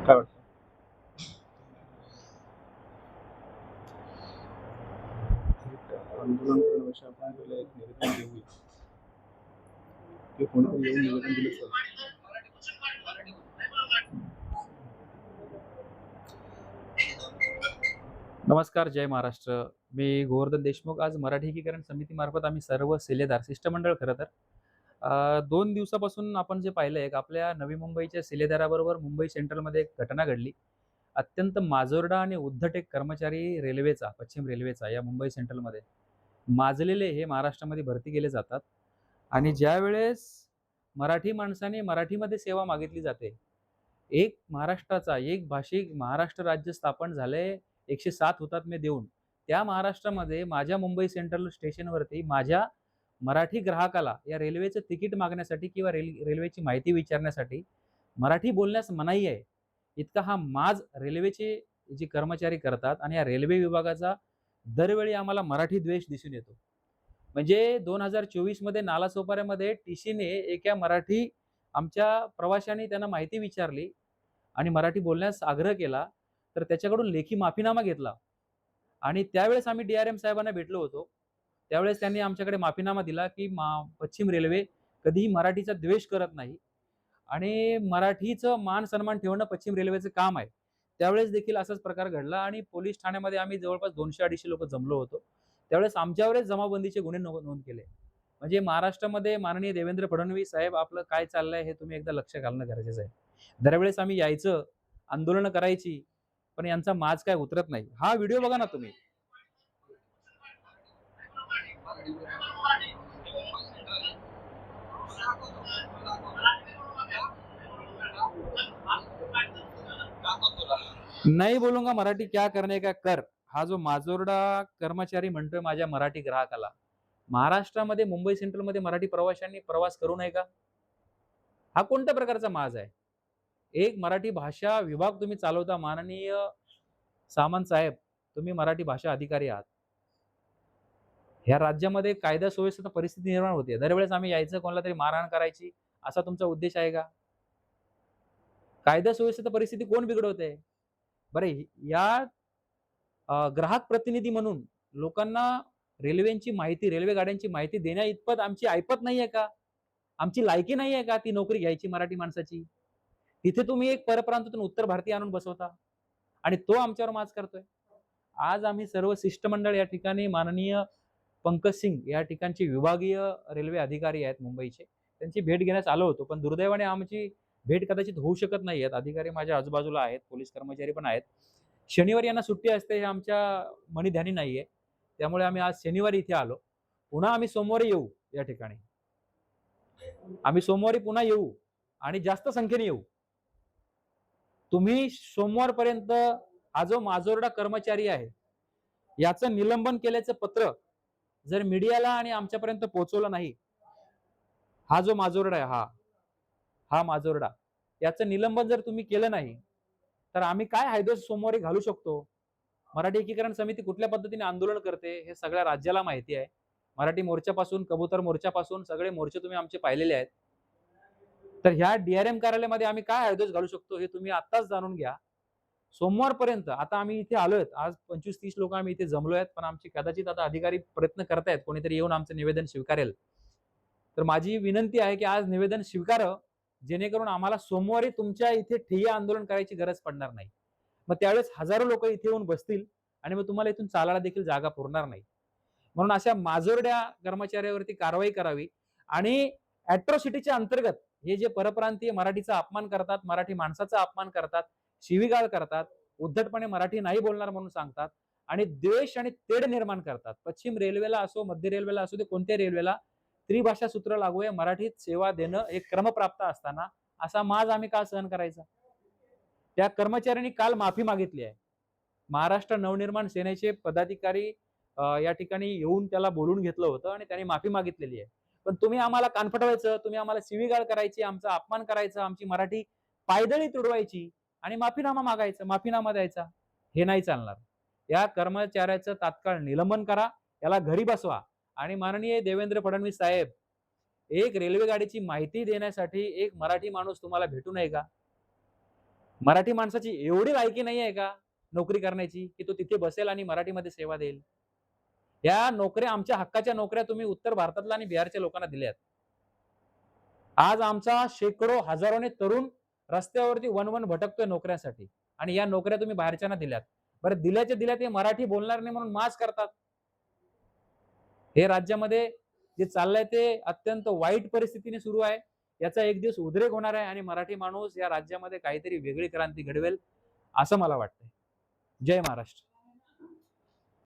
काय वाटतं? आंदोलन करण्यापेक्षा आपण त्याला एक निवेदन देऊया की कोणीतरी येऊन निवेदन दिलं चालतं. नमस्कार, जय महाराष्ट्र. मी गोवर्धन देशमुख. आज मराठी एकीकरण समितीमार्फत आम्ही सर्व शिलेदार, शिष्टमंडळ खरं तर 2 दिवसापासून आपण जे पाहिलंय एक आपल्या नवी मुंबईच्या शिलेदाराबरोबर मुंबई सेंट्रलमध्ये एक घटना घडली. अत्यंत माजोर्डा आणि उद्धट एक कर्मचारी रेल्वेचा, पश्चिम रेल्वेचा या मुंबई सेंट्रलमध्ये माजलेले हे महाराष्ट्रामध्ये भरती केले जातात आणि ज्यावेळेस मराठी माणसाने मराठीमध्ये सेवा मागितली जाते, एक महाराष्ट्राचा, एक भाषिक महाराष्ट्र राज्य स्थापन झालंय 107 हुतात्मे देऊन. त्या महाराष्ट्रामध्ये माझ्या मुंबई सेंट्रल स्टेशनवरती माझ्या मराठी ग्राहकाला या रेल्वेचं तिकीट मागण्यासाठी किंवा रेल्वेची माहिती विचारण्यासाठी मराठी बोलण्यास मनाई आहे. इतका हा माज रेल्वेचे जे कर्मचारी करतात आणि या रेल्वे विभागाचा दरवेळी आम्हाला मराठी द्वेष दिसून येतो. म्हणजे 2024 मध्ये नालासोपाऱ्यामध्ये टीसीने एका मराठी आमच्या प्रवाशांनी त्यांना माहिती विचारली आणि मराठी बोलण्यास आग्रह केला, तर त्याच्याकडून लेखी माफीनामा घेतला आणि त्यावेळेस आम्ही डी-आर-एम साहेबांना भेटलो होतो. त्यावेळेस त्यांनी आमच्याकडे माफीनामा दिला, की पश्चिम रेल्वे कधीही मराठीचा द्वेष करत नाही आणि मराठीचं मान-सन्मान ठेवणं पश्चिम रेल्वेचं काम आहे. त्यावेळेस देखील असाच प्रकार घडला आणि पोलीस ठाण्यामध्ये आम्ही जवळपास 200-250 लोकं जमलो होतो. त्यावेळेस आमच्यावरच जमावबंदीचे गुन्हे नोंद केले. म्हणजे महाराष्ट्रामध्ये माननीय देवेंद्र फडणवीस साहेब आपलं काय चाललंय हे तुम्ही एकदा लक्ष घालणं गरजेचं आहे. दरवेळेस आम्ही यायचं, आंदोलनं करायची, पण यांचा माज काय उतरत नाही. हा व्हिडिओ बघा ना तुम्ही. नाही बोलूंगा मराठी क्या करने का कर. हा जो माजोर्डा कर्मचारी म्हणतोय माझ्या मराठी ग्राहकाला, महाराष्ट्रामध्ये मुंबई सेंट्रलमध्ये मराठी प्रवाशांनी प्रवास करू नये का? हा कोणत्या प्रकारचा माज आहे? एक मराठी भाषा विभाग तुम्ही चालवता माननीय सामंत साहेब, तुम्ही मराठी भाषा अधिकारी आहात. ह्या राज्यामध्ये कायदा सुव्यवस्थेची परिस्थिती निर्माण होते. दरवेळेस आम्ही यायचं, कोणाला तरी मारहाण करायची, असा तुमचा उद्देश आहे का? कायदा सुव्यवस्थेची परिस्थिती कोण बिघडवतंय? बरं या ग्राहक प्रतिनिधी म्हणून लोकांना रेल्वेची माहिती, रेल्वे गाड्यांची माहिती देण्या इतपत आमची ऐपत नाहीये का? आमची लायकी नाहीये का ती नोकरी घ्यायची मराठी माणसाची? तिथे तुम्ही एक परप्रांतातून उत्तर भारतीय आणून बसवता आणि तो आमच्यावर माज करतोय. आज आम्ही सर्व शिष्टमंडळ या ठिकाणी माननीय पंकज सिंग या ठिकाणचे विभागीय रेल्वे अधिकारी आहेत मुंबईचे. त्यांची भेट घेण्यास आलो होतो. पण दुर्दैवाने आमची भेट कदाचित होऊ शकत नाहीये. अधिकारी माझ्या आजूबाजूला आहेत, पोलीस कर्मचारी पण आहेत. शनिवारी यांना सुट्टी असते हे आमच्या मनी-ध्यानी नाहीये. त्यामुळे आम्ही आज शनिवारी इथे आलो. पुन्हा आम्ही सोमवारी येऊ या ठिकाणी. आम्ही सोमवारी पुन्हा येऊ आणि जास्त संख्येने येऊ. तुम्ही सोमवारपर्यंत हा जो माजोर्डा कर्मचारी आहे, याचं निलंबन केल्याचं पत्र जर मीडियाला आणि आमच्यापर्यंत पोहोचवलं नाही, हा जो माजोर्डा आहे हा माजोर्डा, याचं निलंबन जर तुम्ही केलं नाही, तर आम्ही काय हैदोस सोमवारी घालू शकतो? मराठी एकीकरण समिती कुठल्या पद्धतीने आंदोलन करते हे सगळ्या राज्याला माहिती आहे. मराठी मोर्चापासून, कबूतर मोर्चापासून सगळे मोर्चे तुम्ही आमचे पाहिलेले आहेत. तर ह्या डी-आर-एम कार्यालयामध्ये आम्ही काय हैदोस घालू शकतो हे तुम्ही आत्ताच जाणून घ्या. सोमवारपर्यंत आता आम्ही इथे आलोय. आज 25-30 लोकं आम्ही इथे जमलोय. पण आमचे कदाचित आता अधिकारी प्रयत्न करतायत कोणीतरी येऊन आमचं निवेदन स्वीकारेल. तर माझी विनंती आहे, की आज निवेदन स्वीकारावं, जेणेकरून आम्हाला सोमवारी तुमच्या इथे ठिय्या आंदोलन करायची गरज पडणार नाही. मग त्यावेळेस हजारो लोकं इथे येऊन बसतील आणि मग तुम्हाला इथून चालायला देखील जागा पुरणार नाही. म्हणून अशा माजोर्ड्या कर्मचाऱ्यावरती कारवाई करावी आणि अॅट्रॉसिटीच्या अंतर्गत हे जे परप्रांतीय मराठीचा अपमान करतात, मराठी माणसाचा अपमान करतात, शिवीगाळ करतात, उद्धटपणे मराठी नाही बोलणार म्हणून सांगतात आणि द्वेष आणि तेढ निर्माण करतात. पश्चिम रेल्वेला असो, मध्य रेल्वेला असो, ते कोणत्या रेल्वेला त्रिभाषा सूत्र लागू आहे. मराठीत सेवा देणं हे क्रमप्राप्त असताना असा माज आम्ही का सहन करायचा? त्या कर्मचाऱ्यांनी काल माफी मागितली आहे. महाराष्ट्र नवनिर्माण सेनेचे पदाधिकारी या ठिकाणी येऊन त्याला बोलून घेतलं होतं आणि त्यांनी माफी मागितलेली आहे. पण तुम्ही आम्हाला कान फटवायचं, तुम्ही आम्हाला शिवीगाळ करायची, आमचा अपमान करायचा, आमची मराठी पायदळी तुडवायची आणि माफीनामा मागायचा, माफीनामा द्यायचा. हे नाही चालणार. या कर्मचाऱ्याचं तात्काळ निलंबन करा, याला घरी बसवा आणि माननीय देवेंद्र फडणवीस साहेब, एक रेल्वे गाडीची माहिती देण्यासाठी एक मराठी माणूस तुम्हाला भेटू नये का? मराठी माणसाची एवढी लायकी नाही आहे का नोकरी करण्याची की तो तिथे बसेल आणि मराठीमध्ये सेवा देईल? या नोकऱ्या, आमच्या हक्काच्या नोकऱ्या तुम्ही उत्तर भारतातल्या आणि बिहारच्या लोकांना दिल्यात. आज आमचा शेकडो हजारोने तरुण रस्त्यावरती वन भटकतोय नोकऱ्यासाठी, आणि या नोकऱ्या तुम्ही बाहेरच्यांना दिल्यात. बरं, दिल्याच्या दिल्या ते मराठी बोलणार नाही म्हणून माच करतात. हे राज्यामध्ये जे चाललंय ते अत्यंत वाईट परिस्थितीने सुरू आहे. याचा एक दिवस उद्रेक होणार आहे आणि मराठी माणूस या राज्यामध्ये काहीतरी वेगळी क्रांती घडवेल असं मला वाटतंय. जय महाराष्ट्र.